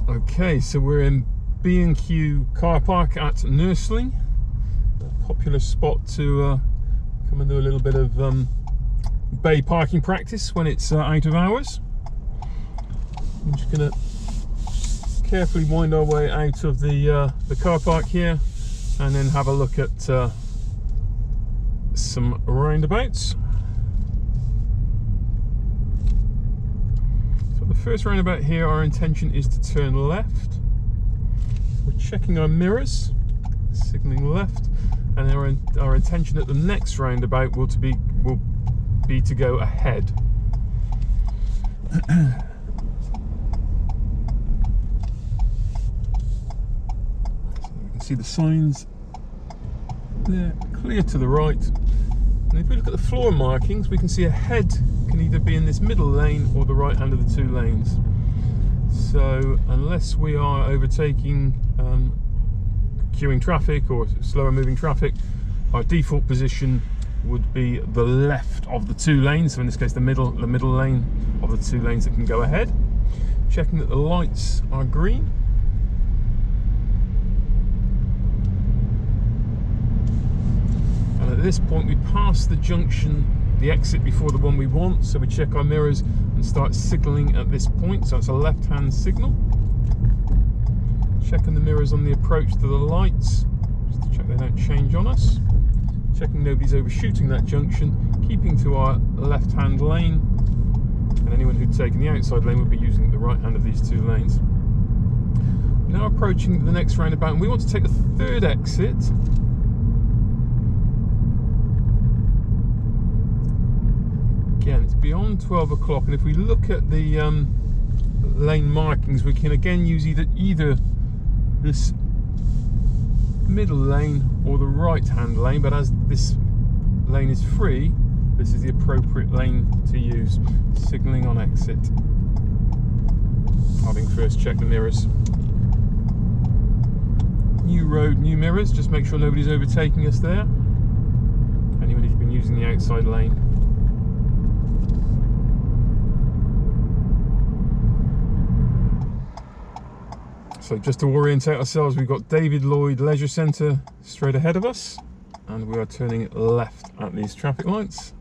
Okay, so we're in B&Q car park at Nursling, a popular spot to come and do a little bit of bay parking practice when it's out of hours. I'm just going to carefully wind our way out of the car park here and then have a look at some roundabouts. The first roundabout here, our intention is to turn left. We're checking our mirrors, signalling left, and our intention at the next roundabout will be to go ahead. So you can see the signs there, clear to the right. And if we look at the floor markings, we can see ahead can either be in this middle lane or the right hand of the two lanes. So unless we are overtaking queuing traffic or slower moving traffic, our default position would be the left of the two lanes. So in this case, the middle lane of the two lanes that can go ahead. Checking that the lights are green. And at this point, we pass the junction, the exit before the one we want, so we check our mirrors and start signalling at this point. So it's a left-hand signal. Checking the mirrors on the approach to the lights, just to check they don't change on us. Checking nobody's overshooting that junction, keeping to our left-hand lane, and anyone who'd taken the outside lane would be using the right hand of these two lanes. Now approaching the next roundabout, and we want to take the third exit. Again, it's beyond 12 o'clock, and if we look at the lane markings, we can again use either this middle lane or the right hand lane, but as this lane is free, this is the appropriate lane to use. Signalling on exit. Having first checked the mirrors. New road, new mirrors, just make sure nobody's overtaking us there. Anyone who's been using the outside lane. So just to orientate ourselves, we've got David Lloyd Leisure Centre straight ahead of us, and we are turning left at these traffic lights.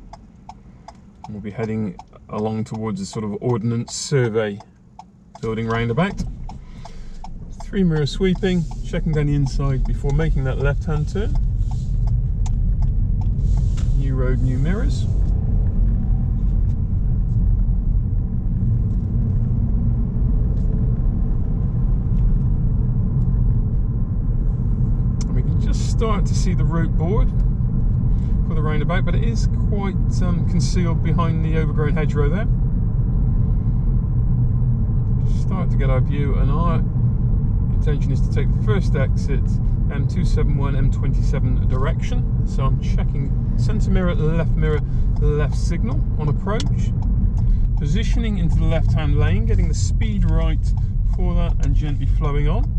And we'll be heading along towards a sort of ordnance survey building roundabout. 3 mirror sweeping, checking down the inside before making that left-hand turn. New road, new mirrors. Start to see the route board for the roundabout, but it is quite concealed behind the overgrown hedgerow there. Start to get our view, and our intention is to take the first exit M271 M27 direction. So I'm checking centre mirror, left signal on approach, positioning into the left hand lane, getting the speed right for that and gently flowing on.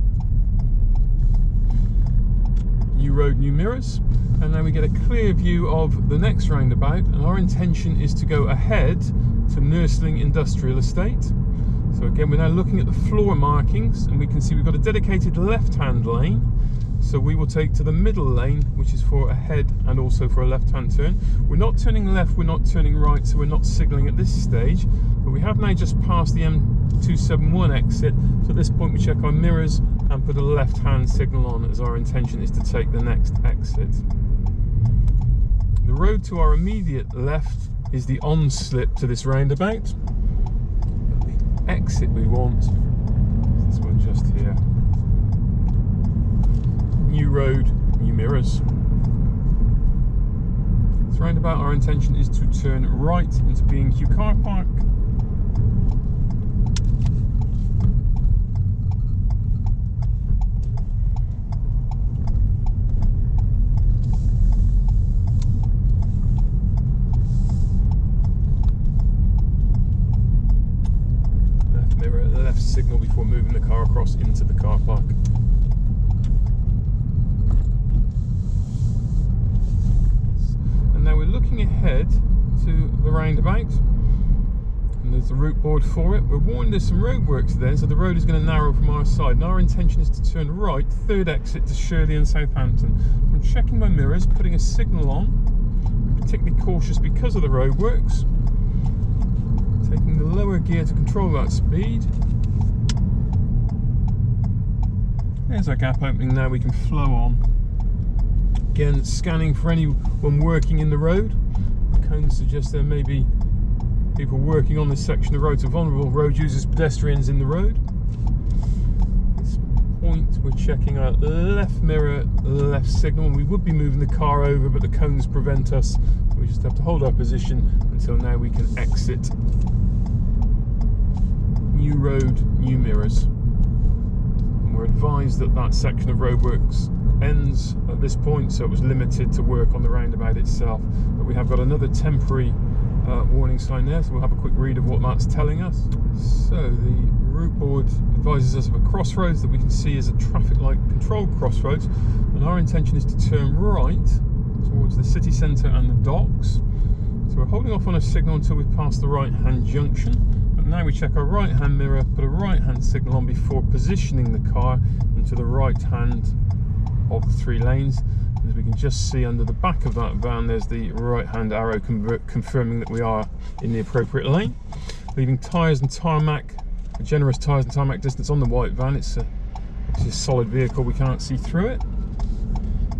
New road, new mirrors, and now we get a clear view of the next roundabout, and our intention is to go ahead to Nursling Industrial Estate. So again, we're now looking at the floor markings, and we can see we've got a dedicated left-hand lane, so we will take to the middle lane, which is for ahead and also for a left-hand turn. We're not turning left, we're not turning right, so we're not signalling at this stage, but we have now just passed the M271 exit, so at this point we check our mirrors and put a left-hand signal on, as our intention is to take the next exit. The road to our immediate left is the on-slip to this roundabout. The exit we want is this one just here. New road, new mirrors. This roundabout, our intention is to turn right into B&Q car park. Signal before moving the car across into the car park. And now we're looking ahead to the roundabout. and there's the route board for it. We're warned there's some roadworks there, so the road is going to narrow from our side, and our intention is to turn right, third exit to Shirley and Southampton. I'm checking my mirrors, putting a signal on. We're particularly cautious because of the roadworks. Taking the lower gear to control that speed. There's our gap opening now, we can flow on. Again, scanning for anyone working in the road. The cones suggest there may be people working on this section of road, so vulnerable road users, pedestrians in the road. At this point, we're checking our left mirror, left signal, and we would be moving the car over, but the cones prevent us, so we just have to hold our position until now we can exit. New road, new mirrors. And we're advised that that section of roadworks ends at this point, so it was limited to work on the roundabout itself. But we have got another temporary warning sign there, so we'll have a quick read of what that's telling us. So the route board advises us of a crossroads that we can see as a traffic light controlled crossroads, and our intention is to turn right towards the city centre and the docks. So we're holding off on a signal until we've passed the right hand junction, but now we check our right hand mirror, put a right hand signal on before positioning the car into the right hand of the 3 lanes. As we can just see under the back of that van, there's the right hand arrow confirming that we are in the appropriate lane. Leaving tyres and tarmac, a generous tyres and tarmac distance on the white van. It's a solid vehicle, we can't see through it.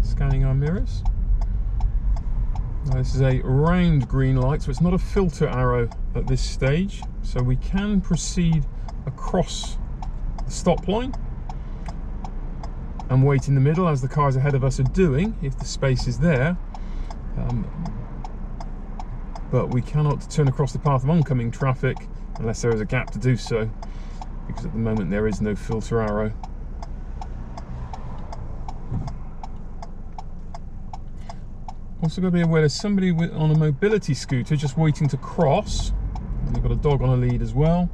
Scanning our mirrors. Now this is a round green light, so it's not a filter arrow at this stage, so we can proceed across the stop line and wait in the middle as the cars ahead of us are doing, if the space is there. But we cannot turn across the path of oncoming traffic unless there is a gap to do so, because at the moment there is no filter arrow. Also got to be aware there's somebody on a mobility scooter just waiting to cross, and they've got a dog on a lead as well.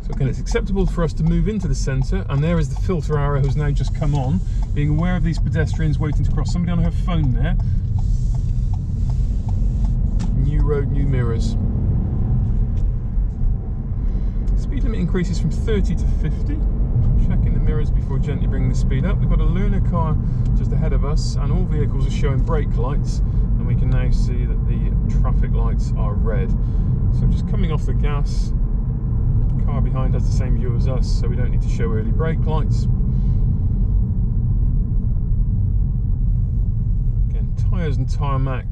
So again, it's acceptable for us to move into the centre, and there is the filter arrow who's now just come on, being aware of these pedestrians waiting to cross. Somebody on her phone there. New road, new mirrors. Speed limit increases from 30 to 50. Checking the mirrors before gently bringing the speed up. We've got a learner car just ahead of us, and all vehicles are showing brake lights, and we can now see that the traffic lights are red. So just coming off the gas. Car behind has the same view as us, so we don't need to show early brake lights. Again, tyres and tarmac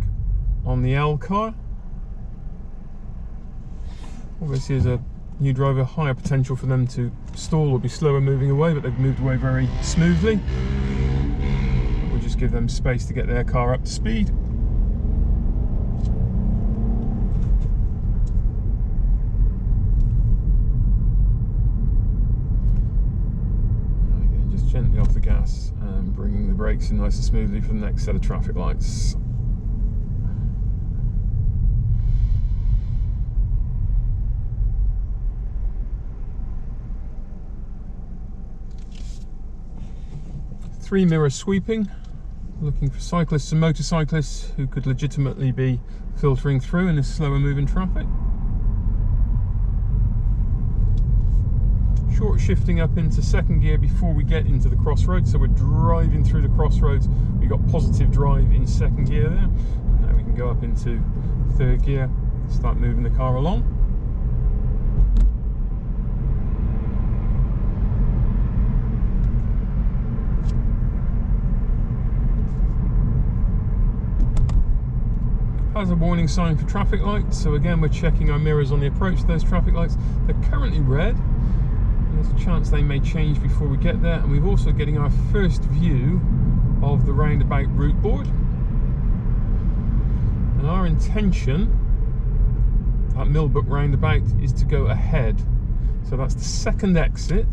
on the L car. Obviously, as a new driver, higher potential for them to stall or be slower moving away, but they've moved away very smoothly. We'll just give them space to get their car up to speed. Gently off the gas and bringing the brakes in nice and smoothly for the next set of traffic lights. Three mirror sweeping, looking for cyclists and motorcyclists who could legitimately be filtering through in this slower moving traffic. Short shifting up into second gear before we get into the crossroads, so we're driving through the crossroads. We've got positive drive in second gear there, and now we can go up into third gear, start moving the car along. Has a warning sign for traffic lights, so again we're checking our mirrors on the approach to those traffic lights. They're currently red. There's a chance they may change before we get there, and we're also getting our first view of the roundabout route board. And our intention at Millbrook roundabout is to go ahead, so that's the second exit.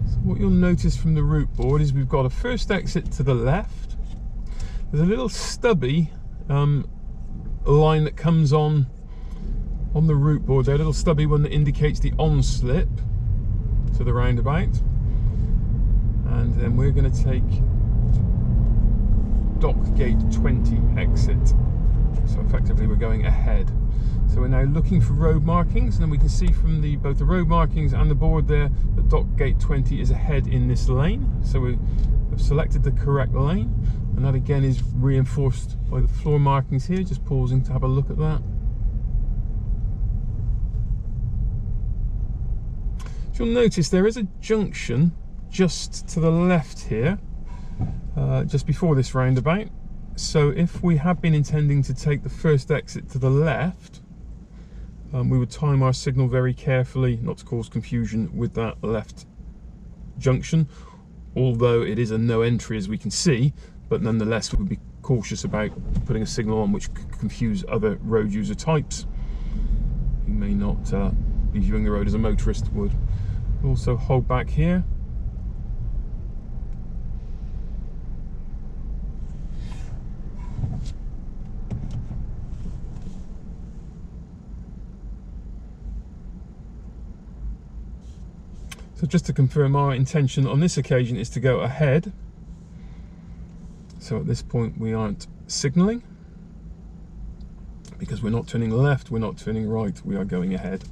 So what you'll notice from the route board is we've got a first exit to the left. There's a little stubby line that comes on the route board there, a little stubby one that indicates the on slip to the roundabout, and then we're going to take dock gate 20 exit, so effectively we're going ahead. So we're now looking for road markings, and then we can see from both the road markings and the board there that dock gate 20 is ahead in this lane. So we have selected the correct lane, and that again is reinforced by the floor markings here. Just pausing to have a look at that. So you'll notice there is a junction just to the left here, just before this roundabout. So if we have been intending to take the first exit to the left, we would time our signal very carefully not to cause confusion with that left junction, although it is a no entry as we can see, but nonetheless we would be cautious about putting a signal on which could confuse other road user types who may not be viewing the road as a motorist would. We'll also hold back here. So just to confirm, our intention on this occasion is to go ahead. So at this point we aren't signalling, because we're not turning left, we're not turning right, we are going ahead.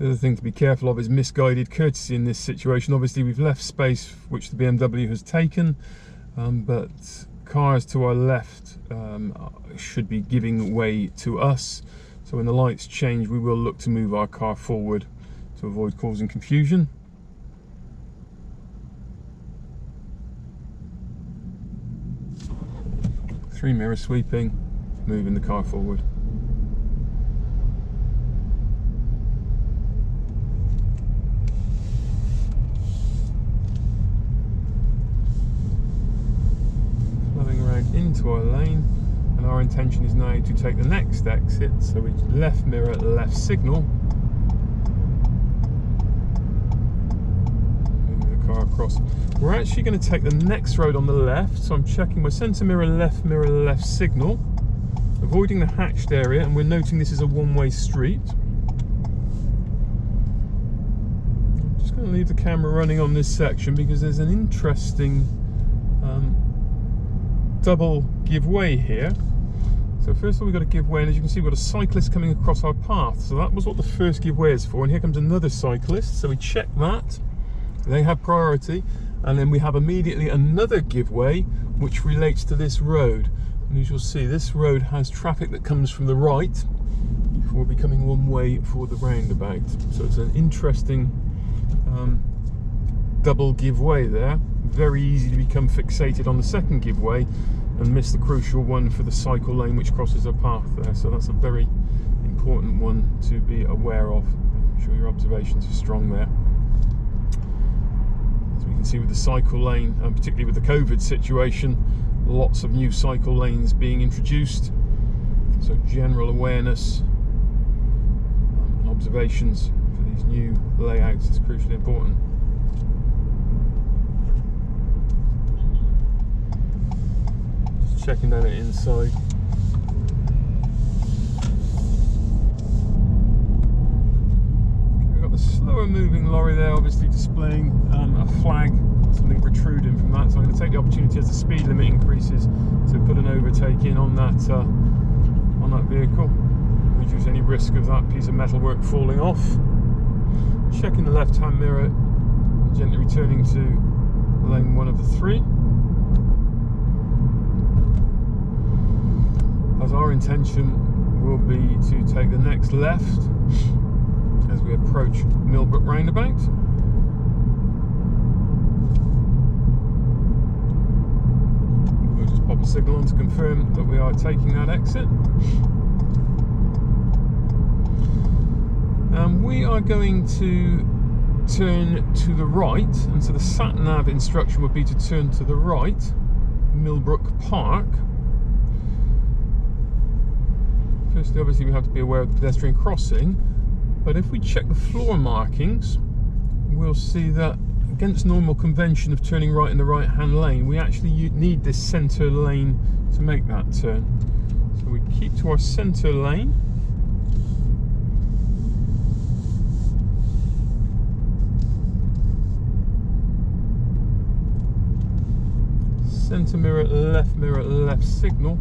The other thing to be careful of is misguided courtesy in this situation. Obviously we've left space which the BMW has taken, but cars to our left should be giving way to us. So when the lights change, we will look to move our car forward to avoid causing confusion. Three mirror sweeping, moving the car forward. Into our lane, and our intention is now to take the next exit. So we left mirror, left signal, move the car across. We're actually going to take the next road on the left, so I'm checking my centre mirror, left signal, avoiding the hatched area, and we're noting this is a one-way street. I'm just going to leave the camera running on this section because there's an interesting double give way here. So first of all we've got to give way, and as you can see we've got a cyclist coming across our path. So that was what the first give way is for, and here comes another cyclist. So we check that, they have priority, and then we have immediately another give way which relates to this road. And as you'll see, this road has traffic that comes from the right before becoming one way for the roundabout. So it's an interesting double give way there. Very easy to become fixated on the second give way and miss the crucial one for the cycle lane which crosses our path there. So that's a very important one to be aware of. I'm sure your observations are strong there. As we can see with the cycle lane, and particularly with the COVID situation, lots of new cycle lanes being introduced. So general awareness and observations for these new layouts is crucially important. Checking down it inside. We've got the slower moving lorry there, obviously displaying a flag, something protruding from that. So I'm going to take the opportunity as the speed limit increases to put an overtake in on that vehicle, reduce any risk of that piece of metalwork falling off. Checking the left-hand mirror, gently returning to lane 1 of the 3. As our intention will be to take the next left as we approach Millbrook Roundabout. We'll just pop a signal on to confirm that we are taking that exit. And we are going to turn to the right, and so the Sat Nav instruction would be to turn to the right, Millbrook Park. Firstly, obviously we have to be aware of the pedestrian crossing, but if we check the floor markings, we'll see that against normal convention of turning right in the right hand lane, we actually need this centre lane to make that turn. So we keep to our centre lane. Centre mirror, left signal.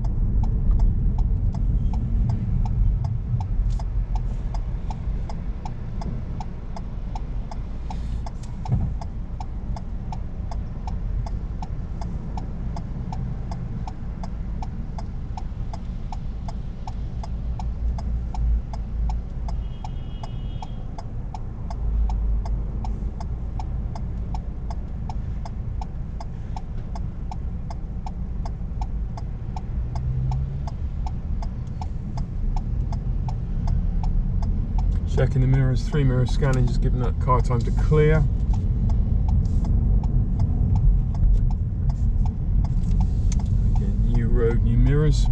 Checking the mirrors, 3 mirror scanning, just giving that car time to clear. Again, new road, new mirrors.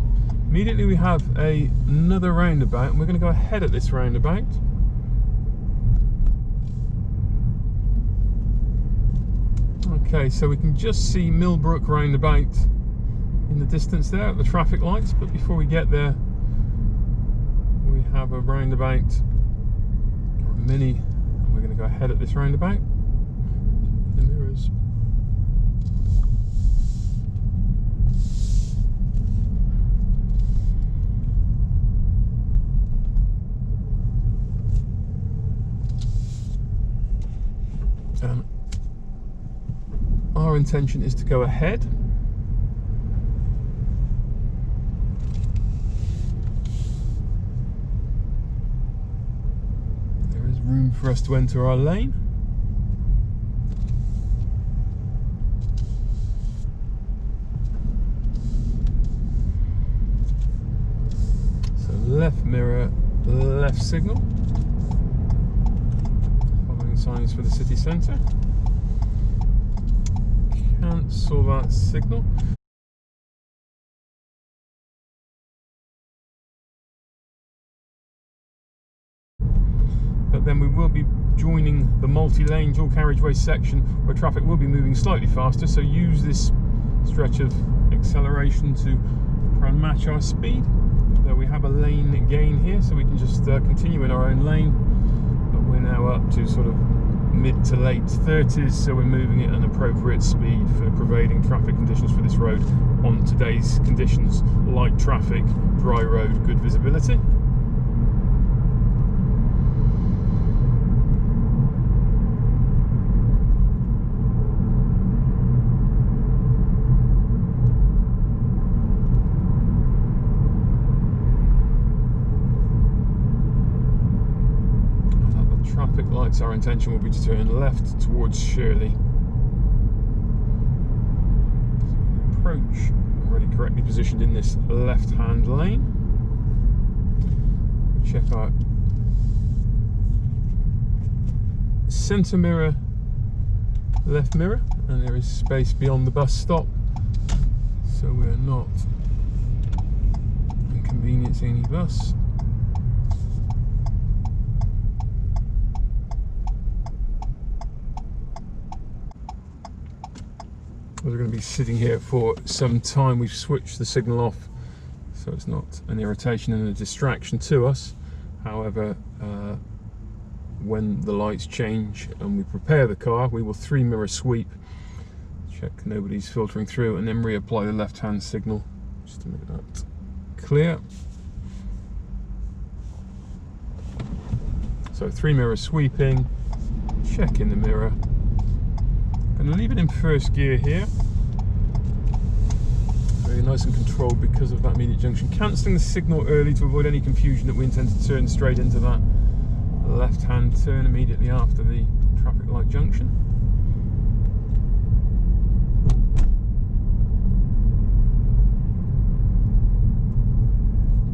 Immediately we have another roundabout, and we're going to go ahead at this roundabout. Okay, so we can just see Millbrook roundabout in the distance there at the traffic lights, but before we get there, we have a roundabout. Mini, and we're going to go ahead at this roundabout. The mirrors. Our intention is to go ahead. Room for us to enter our lane. So left mirror, left signal. Following signs for the city centre. Cancel that signal. But then we will be joining the multi-lane dual carriageway section where traffic will be moving slightly faster, so use this stretch of acceleration to try and match our speed. Though we have a lane gain here, so we can just continue in our own lane, but we're now up to sort of mid to late 30s, so we're moving at an appropriate speed for prevailing traffic conditions for this road on today's conditions: light traffic, dry road, good visibility. Traffic lights, our intention will be to turn left towards Shirley. Approach, already correctly positioned in this left-hand lane. Check our centre mirror, left mirror, and there is space beyond the bus stop, so we're not inconveniencing any bus. We're going to be sitting here for some time. We've switched the signal off so it's not an irritation and a distraction to us. However, when the lights change and we prepare the car, we will 3 mirror sweep, check nobody's filtering through, and then reapply the left hand signal just to make that clear. So 3 mirror sweeping, check in the mirror. And leave it in first gear here. Very nice and controlled because of that immediate junction. Cancelling the signal early to avoid any confusion that we intend to turn straight into that left-hand turn immediately after the traffic light junction.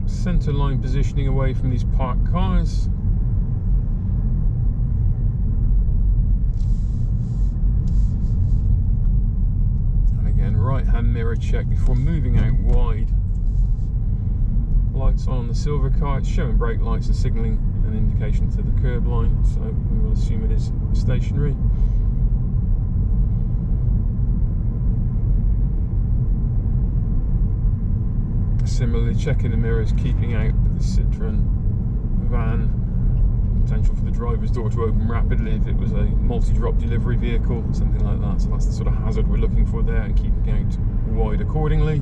Centre line positioning away from these parked cars. Right hand mirror check before moving out wide. Lights on the silver car, it's showing brake lights and signalling an indication to the curb line, so we will assume it is stationary. Similarly, checking the mirrors, keeping out the Citroen van potential for the driver's door to open rapidly if it was a multi-drop delivery vehicle, something like that. So that's the sort of hazard we're looking for there, and keeping out wide accordingly.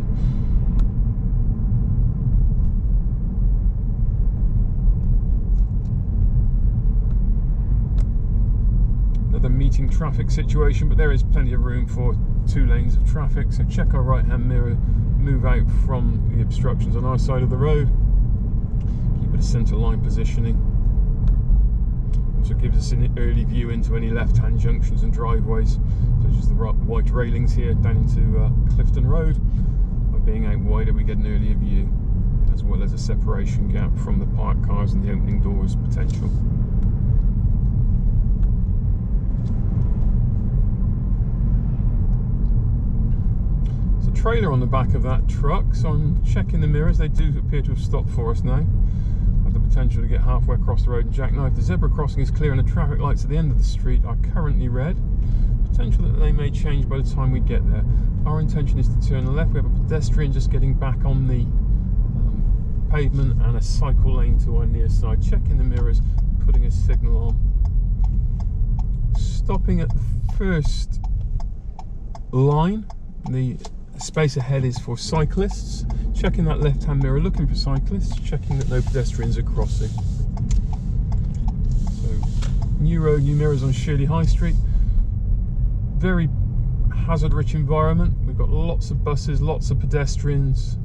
Another meeting traffic situation, but there is plenty of room for 2 lanes of traffic. So check our right hand mirror, move out from the obstructions on our side of the road, keep it a centre line positioning. Also gives us an early view into any left hand junctions and driveways, such as the white railings here down into Clifton Road. By being out wider we get an earlier view, as well as a separation gap from the parked cars and the opening doors potential. Trailer on the back of that truck, so I'm checking the mirrors. They do appear to have stopped for us now. Have the potential to get halfway across the road and jackknife. The zebra crossing is clear and the traffic lights at the end of the street are currently red. Potential that they may change by the time we get there. Our intention is to turn left. We have a pedestrian just getting back on the pavement and a cycle lane to our near side. Checking the mirrors, putting a signal on. Stopping at the first line. The space ahead is for cyclists. Checking that left hand mirror, looking for cyclists, checking that no pedestrians are crossing. So new road, new mirrors on Shirley High Street. Very hazard rich environment. We've got lots of buses, lots of pedestrians.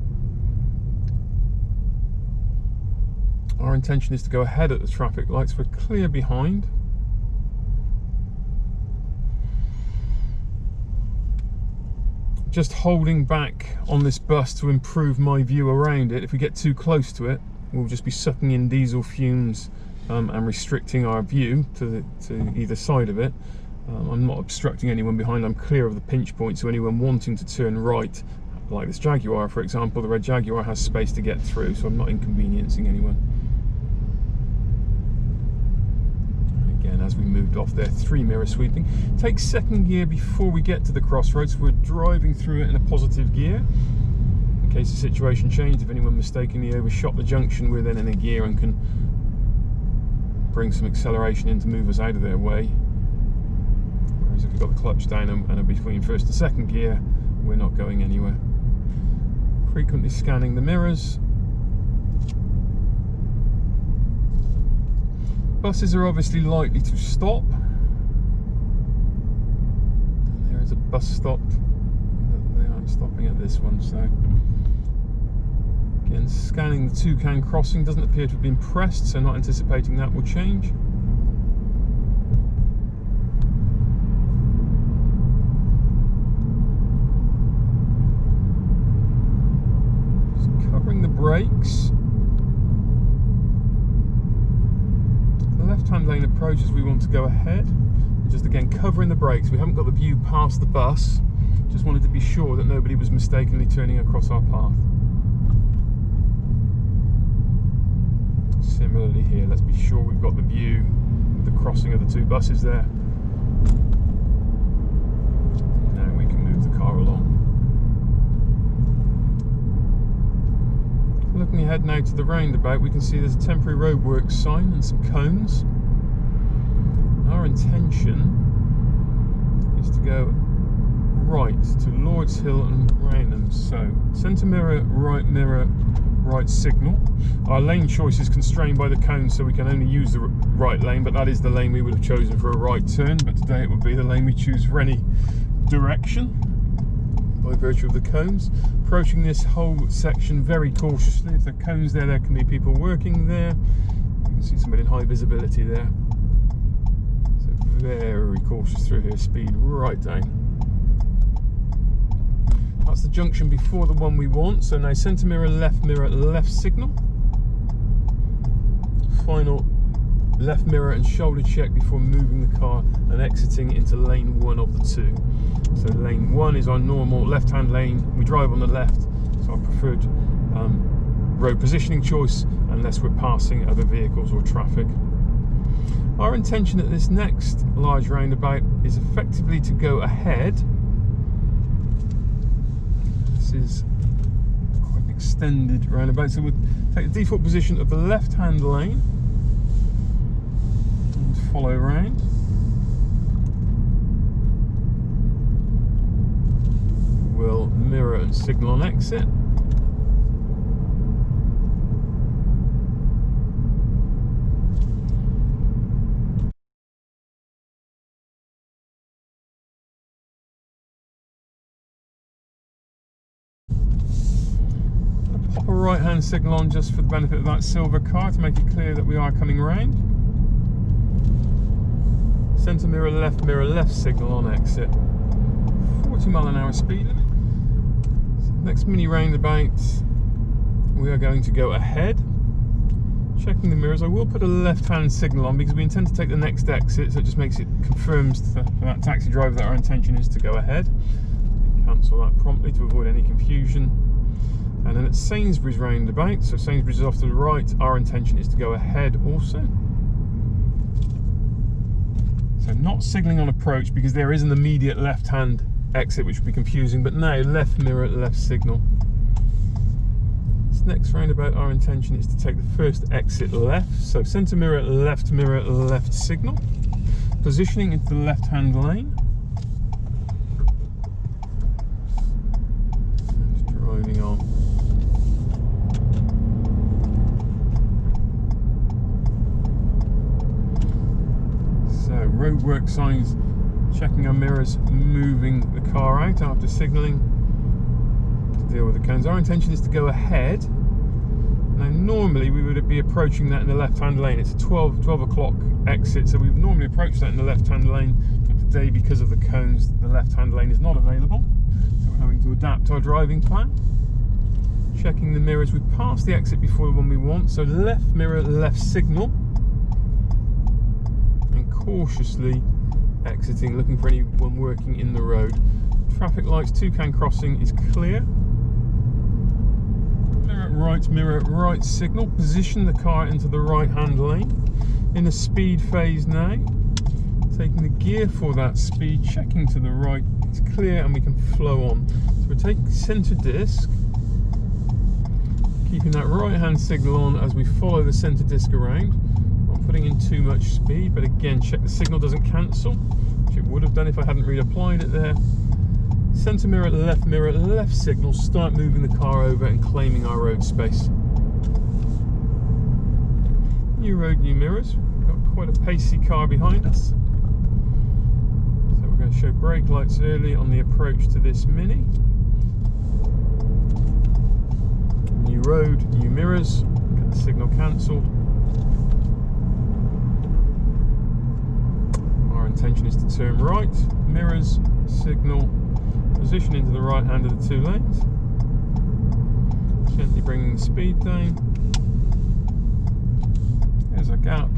Our intention is to go ahead at the traffic lights. We're clear behind. Just holding back on this bus to improve my view around it. If we get too close to it, we'll just be sucking in diesel fumes and restricting our view to either side of it. I'm not obstructing anyone behind. I'm clear of the pinch point, so anyone wanting to turn right, like this Jaguar for example, the red Jaguar has space to get through, so I'm not inconveniencing anyone. As we moved off there, 3 mirror sweeping. Take second gear before we get to the crossroads. We're driving through it in a positive gear in case the situation changed. If anyone mistakenly overshot the junction, we're then in a gear and can bring some acceleration in to move us out of their way. Whereas if we've got the clutch down and are between first and second gear, we're not going anywhere. Frequently scanning the mirrors. Buses are obviously likely to stop. There is a bus stop, but they aren't stopping at this one. So again, scanning the Toucan crossing, doesn't appear to have been pressed, so not anticipating that will change. Just covering the brakes. Left-hand lane approaches, we want to go ahead. Just again covering the brakes. We haven't got the view past the bus. Just wanted to be sure that nobody was mistakenly turning across our path. Similarly here, let's be sure we've got the view with the crossing of the 2 buses there. Now we can move the car along. Looking ahead now to the roundabout, we can see there's a temporary roadworks sign and some cones. Our intention is to go right to Lords Hill and Raynham. So centre mirror, right signal. Our lane choice is constrained by the cones, so we can only use the right lane, but that is the lane we would have chosen for a right turn. But today it would be the lane we choose for any direction, by virtue of the cones. Approaching this whole section very cautiously. If there are cones there, there can be people working there. You can see somebody in high visibility there. So very cautious through here, speed right down. That's the junction before the one we want. So now centre mirror, left signal. Final left mirror and shoulder check before moving the car and exiting into lane 1 of the 2. So lane 1 is our normal left-hand lane. We drive on the left, so our preferred road positioning choice, unless we're passing other vehicles or traffic. Our intention at this next large roundabout is effectively to go ahead. This is quite an extended roundabout, so we'll take the default position of the left-hand lane. follow round. We'll mirror and signal on exit. Pop a right hand signal on just for the benefit of that silver car to make it clear that we are coming round. Centre mirror, left signal on exit. 40 mph speed limit. So next mini roundabout, we are going to go ahead. Checking the mirrors, I will put a left hand signal on because we intend to take the next exit, so it just makes it confirms for that taxi driver that our intention is to go ahead. Cancel that promptly to avoid any confusion. And then at Sainsbury's roundabout, so Sainsbury's is off to the right, our intention is to go ahead also. So not signalling on approach because there is an immediate left hand exit which would be confusing, but now left mirror, left signal. This next roundabout, our intention is to take the first exit left, so centre mirror, left signal. Positioning into the left hand lane. And driving on. Roadwork signs, checking our mirrors, moving the car out after signalling to deal with the cones. Our intention is to go ahead. Now normally we would be approaching that in the left hand lane. It's a 12 o'clock exit, so we would normally approach that in the left hand lane, but today because of the cones the left hand lane is not available, so we're having to adapt our driving plan. Checking the mirrors, we've passed the exit before the one we want, so left mirror, left signal. Cautiously exiting, looking for anyone working in the road. Traffic lights, Toucan crossing is clear. Mirror right signal. Position the car into the right hand lane. In the speed phase now. Taking the gear for that speed, checking to the right, it's clear and we can flow on. So we're taking centre disc, keeping that right hand signal on as we follow the centre disc around. Putting in too much speed, but again check the signal doesn't cancel, which it would have done if I hadn't reapplied it there. Centre mirror, left signal, start moving the car over and claiming our road space. New road, new mirrors. We've got quite a pacey car behind us, so we're going to show brake lights early on the approach to this Mini. New road, new mirrors, get the signal cancelled. Intention is to turn right, mirrors, signal, position into the right hand of the two lanes, gently bringing the speed down. There's a gap.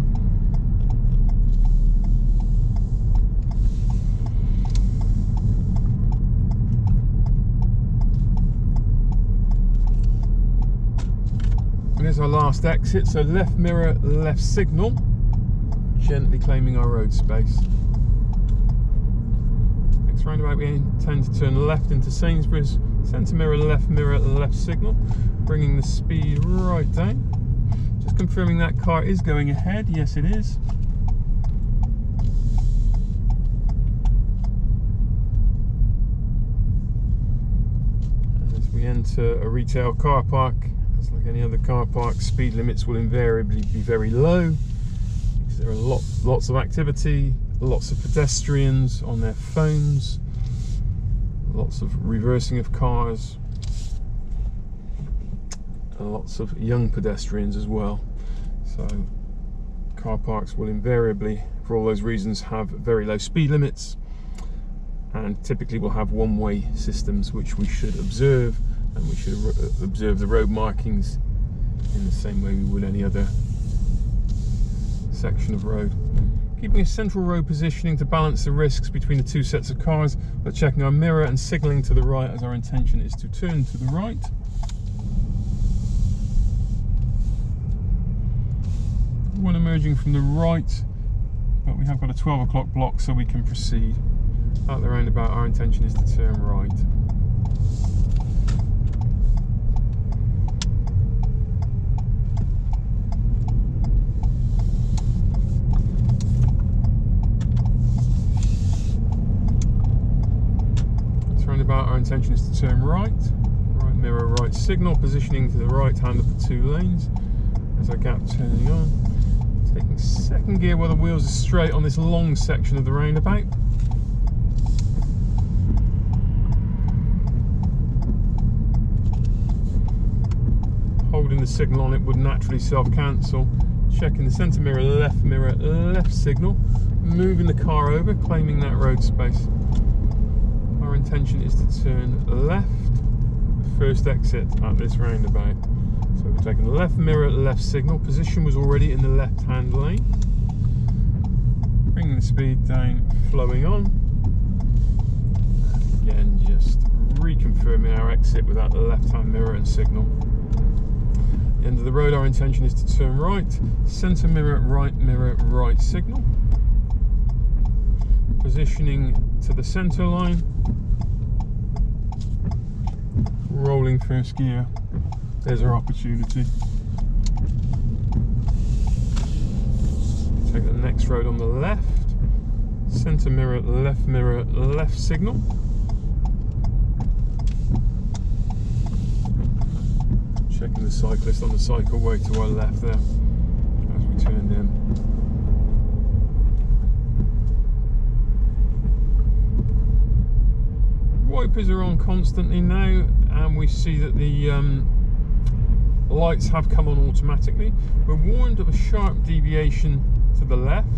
And there's our last exit, so left mirror, left signal, gently claiming our road space. Roundabout, we intend to turn left into Sainsbury's, centre mirror, left signal, bringing the speed right down. Just confirming that car is going ahead. Yes, it is. And as we enter a retail car park, as like any other car park, speed limits will invariably be very low because there are lots of activity. Lots of pedestrians on their phones, lots of reversing of cars, and lots of young pedestrians as well. So car parks will invariably, for all those reasons, have very low speed limits, and typically will have one-way systems which we should observe, and we should observe the road markings in the same way we would any other section of road. Keeping a central road positioning to balance the risks between the two sets of cars, but checking our mirror and signalling to the right as our intention is to turn to the right. One emerging from the right, but we have got a 12 o'clock block so we can proceed. At the roundabout, our intention is to turn right. intention is to turn right. Right mirror, right signal, positioning to the right hand of the two lanes. There's our gap turning on. Taking second gear while the wheels are straight on this long section of the roundabout. Holding the signal on it would naturally self-cancel. Checking the centre mirror, left signal. Moving the car over, claiming that road space. Our intention is to turn left, the first exit at this roundabout. So we're taking the left mirror, left signal. Position was already in the left-hand lane. Bringing the speed down, flowing on. Again, just reconfirming our exit with that left-hand mirror and signal. End of the road, our intention is to turn right, centre mirror, right signal. Positioning to the centre line. Rolling first gear. There's our opportunity. Take the next road on the left. Centre mirror, left signal. Checking the cyclist on the cycleway to our left there as we turned in. Wipers are on constantly now, and we see that the lights have come on automatically. We're warned of a sharp deviation to the left.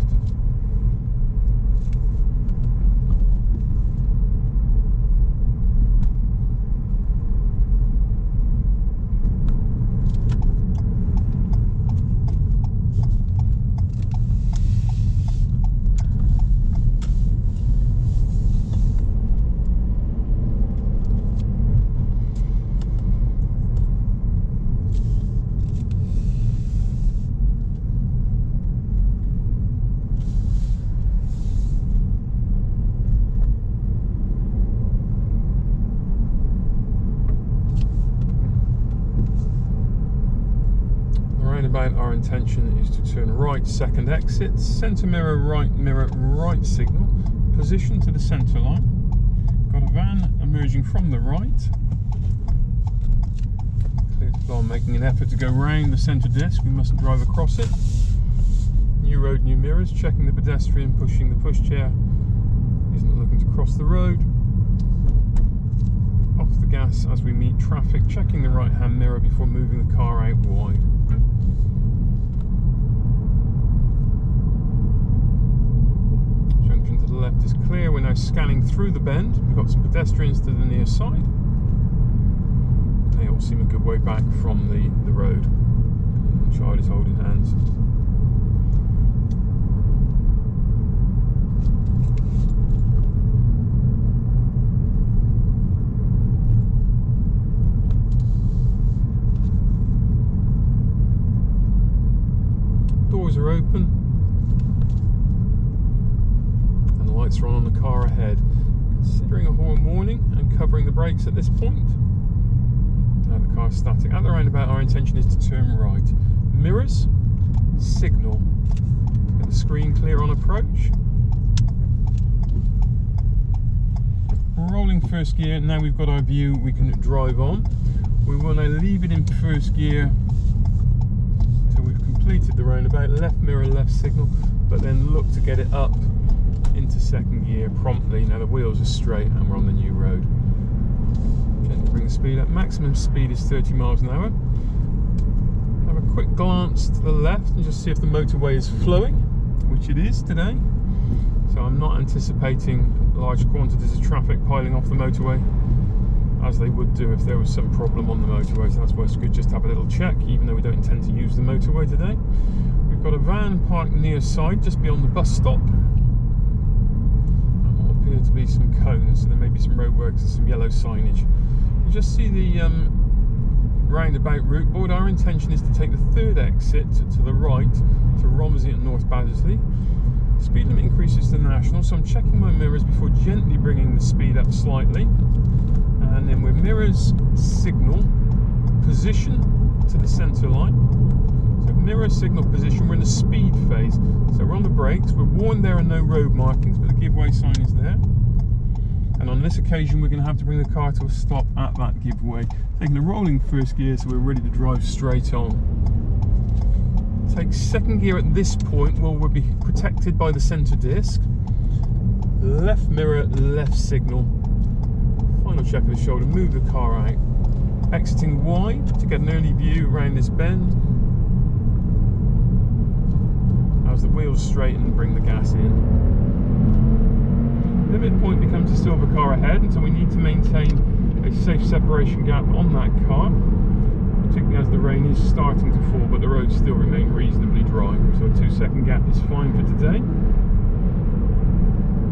Our intention is to turn right, second exit, centre mirror, right signal, position to the centre line. Got a van emerging from the right. Clear to flow, making an effort to go round the centre disc. We mustn't drive across it. New road, new mirrors, checking the pedestrian, pushing the pushchair. Isn't looking to cross the road. Off the gas as we meet traffic, checking the right hand mirror before moving the car out wide. The left is clear. We're now scanning through the bend. We've got some pedestrians to the near side. They all seem a good way back from the road. The child is holding hands. Doors are open. Lights are on the car ahead. Considering a horn warning and covering the brakes at this point. Now the car's static. At the roundabout, our intention is to turn right. Mirrors, signal. Get the screen clear on approach. Rolling first gear. Now we've got our view, we can drive on. We will now leave it in first gear until we've completed the roundabout. Left mirror, left signal, but then look to get it up into second gear promptly. Now the wheels are straight and we're on the new road. Gently bring the speed up. Maximum speed is 30 miles an hour. Have a quick glance to the left and just see if the motorway is flowing, which it is today. So I'm not anticipating large quantities of traffic piling off the motorway, as they would do if there was some problem on the motorway. So that's why it's good just to have a little check, even though we don't intend to use the motorway today. We've got a van parked near side, just beyond the bus stop. To be some cones, so there may be some roadworks and some yellow signage. You just see the roundabout route board. Our intention is to take the third exit to the right to Romsey at North Baddesley. Speed limit increases to national, so I'm checking my mirrors before gently bringing the speed up slightly. And then we're mirrors, signal, position to the centre line. So mirror, signal, position. We're in the speed phase, so we're on the brakes. We're warned there are no road markings, but the give way sign is there. And on this occasion we're going to have to bring the car to a stop at that giveaway. Taking a rolling first gear so we're ready to drive straight on. Take second gear at this point where we'll be protected by the centre disc. Left mirror, left signal. Final check of the shoulder, move the car out. Exiting wide to get an early view around this bend. As the wheels straighten, bring the gas in. The midpoint becomes a silver car ahead, and so we need to maintain a safe separation gap on that car, particularly as the rain is starting to fall, but the roads still remain reasonably dry. So a 2-second gap is fine for today.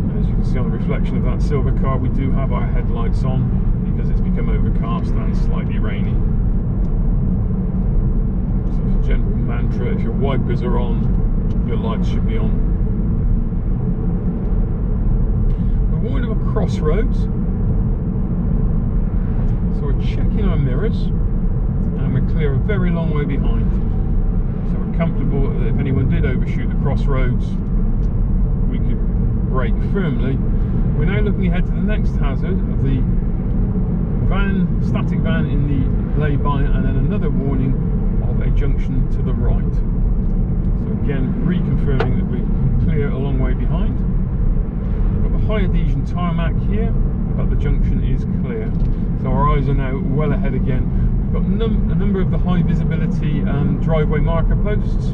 And as you can see on the reflection of that silver car, we do have our headlights on because it's become overcast and slightly rainy. So as a general mantra, if your wipers are on, your lights should be on. We're warned of a crossroads, so we're checking our mirrors and we're clear a very long way behind. So we're comfortable that if anyone did overshoot the crossroads, we could brake firmly. We're now looking ahead to the next hazard of the static van in the lay-by, and then another warning of a junction to the right. So again, reconfirming that we're clear a long way behind. We've got the high adhesion tarmac here, but the junction is clear. So our eyes are now well ahead again. We've got a number of the high visibility driveway marker posts.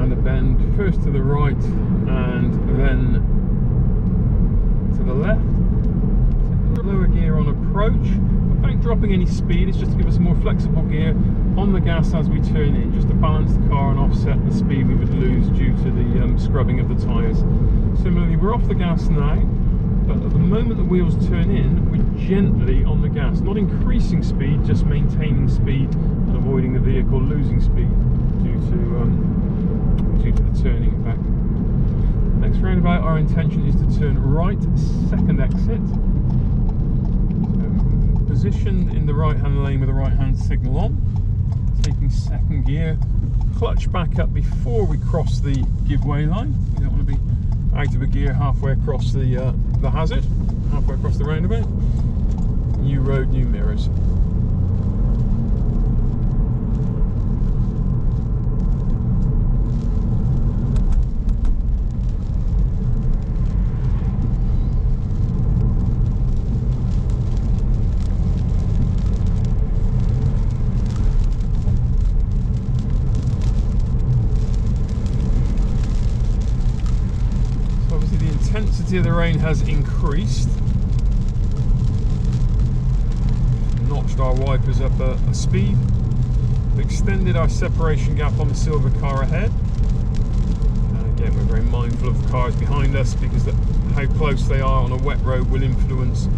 And a bend first to the right and then to the left. Lower gear on approach. Without dropping any speed, it's just to give us a more flexible gear on the gas as we turn in, just to balance the car and offset the speed we would lose due to the scrubbing of the tyres. Similarly, we're off the gas now, but at the moment the wheels turn in, we're gently on the gas, not increasing speed, just maintaining speed and avoiding the vehicle losing speed due to the turning effect. Next roundabout, our intention is to turn right, second exit. Positioned in the right hand lane with the right hand signal on, taking second gear, clutch back up before we cross the giveaway line. We don't want to be out of a gear halfway across the hazard, halfway across the roundabout. New road, new mirrors. The intensity of the rain has increased. Notched our wipers up a speed. We've extended our separation gap on the silver car ahead. And again, we're very mindful of the cars behind us because how close they are on a wet road will influence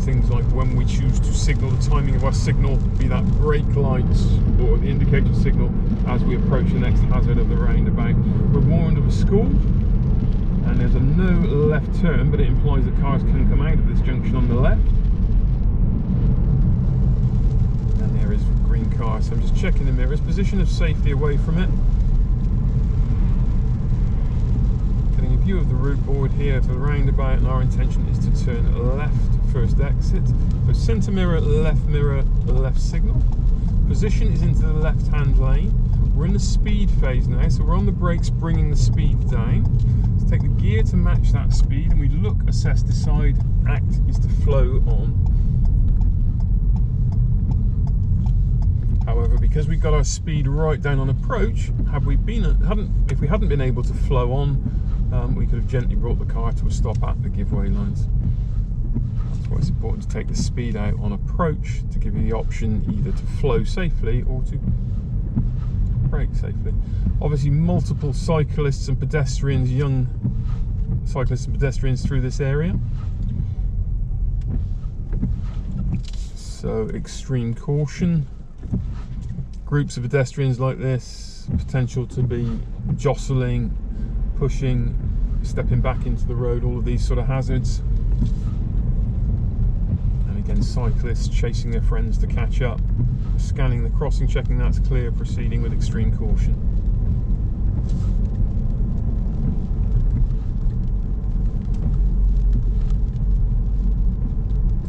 things like when we choose to signal, the timing of our signal, be that brake lights or the indicator signal as we approach the next hazard of the roundabout. We're warned of a school. And there's a no left turn, but it implies that cars can come out of this junction on the left. And there is a green car, so I'm just checking the mirrors, position of safety away from it. Getting a view of the route board here to the roundabout, and our intention is to turn left, first exit. So centre mirror, left signal. Position is into the left hand lane. We're in the speed phase now, so we're on the brakes bringing the speed down. Let's take the gear to match that speed, and we look, assess, decide, act is to flow on. However, because we've got our speed right down on approach, if we hadn't been able to flow on, we could have gently brought the car to a stop at the giveaway lines. That's why it's important to take the speed out on approach to give you the option either to flow safely or to brake safely. Obviously, multiple cyclists and pedestrians, young cyclists and pedestrians through this area. So extreme caution. Groups of pedestrians like this, potential to be jostling, pushing, stepping back into the road, all of these sort of hazards. And again, cyclists chasing their friends to catch up, scanning the crossing, checking that's clear, proceeding with extreme caution.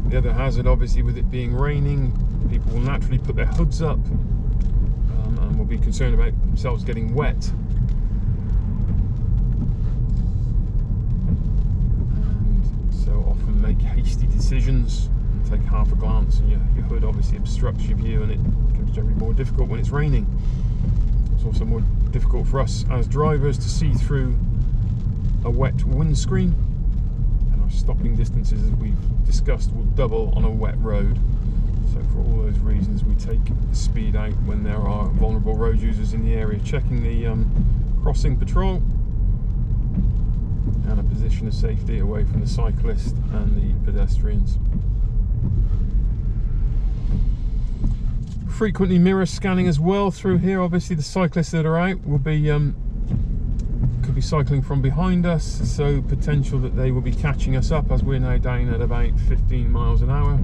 The other hazard, obviously, with it being raining, people will naturally put their hoods up and will be concerned about themselves getting wet. And so often make hasty decisions and take half a glance, and your hood obviously obstructs your view, and it becomes generally more difficult when it's raining. It's also more difficult for us as drivers to see through a wet windscreen, and our stopping distances, as we've discussed, will double on a wet road. So for all those reasons, we take speed out when there are vulnerable road users in the area. Checking the crossing patrol and a position of safety away from the cyclist and the pedestrians. Frequently mirror scanning as well through here. Obviously the cyclists that are out will be could be cycling from behind us, so potential that they will be catching us up, as we're now down at about 15 miles an hour.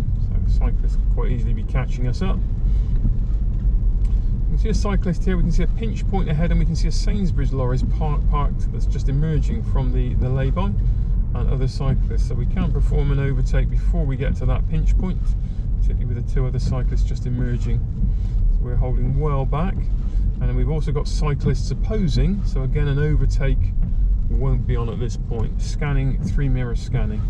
So cyclists could quite easily be catching us up. You can see a cyclist here, we can see a pinch point ahead, and we can see a Sainsbury's lorry parked that's just emerging from the lay-by, and other cyclists. So we can perform an overtake before we get to that pinch point, particularly with the two other cyclists just emerging. So we're holding well back, and then we've also got cyclists opposing, so again an overtake won't be on at this point. Scanning, 3 mirror scanning.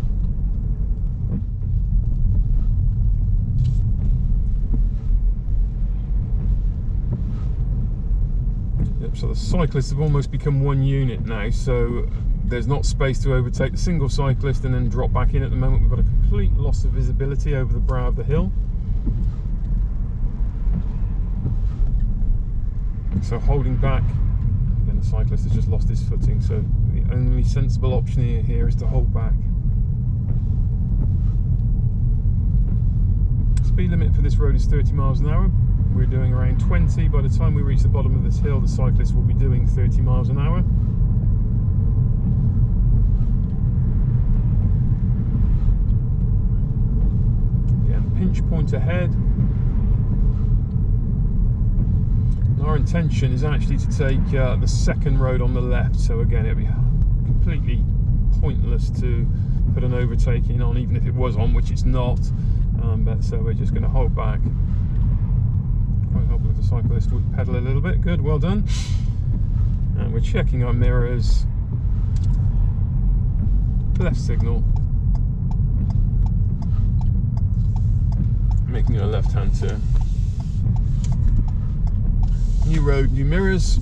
Yep, so the cyclists have almost become one unit now, so there's not space to overtake the single cyclist and then drop back in. At the moment we've got a complete loss of visibility over the brow of the hill. So holding back, again the cyclist has just lost his footing, so the only sensible option here is to hold back. Speed limit for this road is 30 miles an hour. We're doing around 20. By the time we reach the bottom of this hill, the cyclist will be doing 30 miles an hour. Again, pinch point ahead. Our intention is actually to take the second road on the left, so again it'd be completely pointless to put an overtaking on, even if it was on, which it's not. But so we're just going to hold back. Quite helpful if the cyclist would pedal a little bit. Good, well done. And we're checking our mirrors. Left signal. Making a left-hand turn. New road, new mirrors.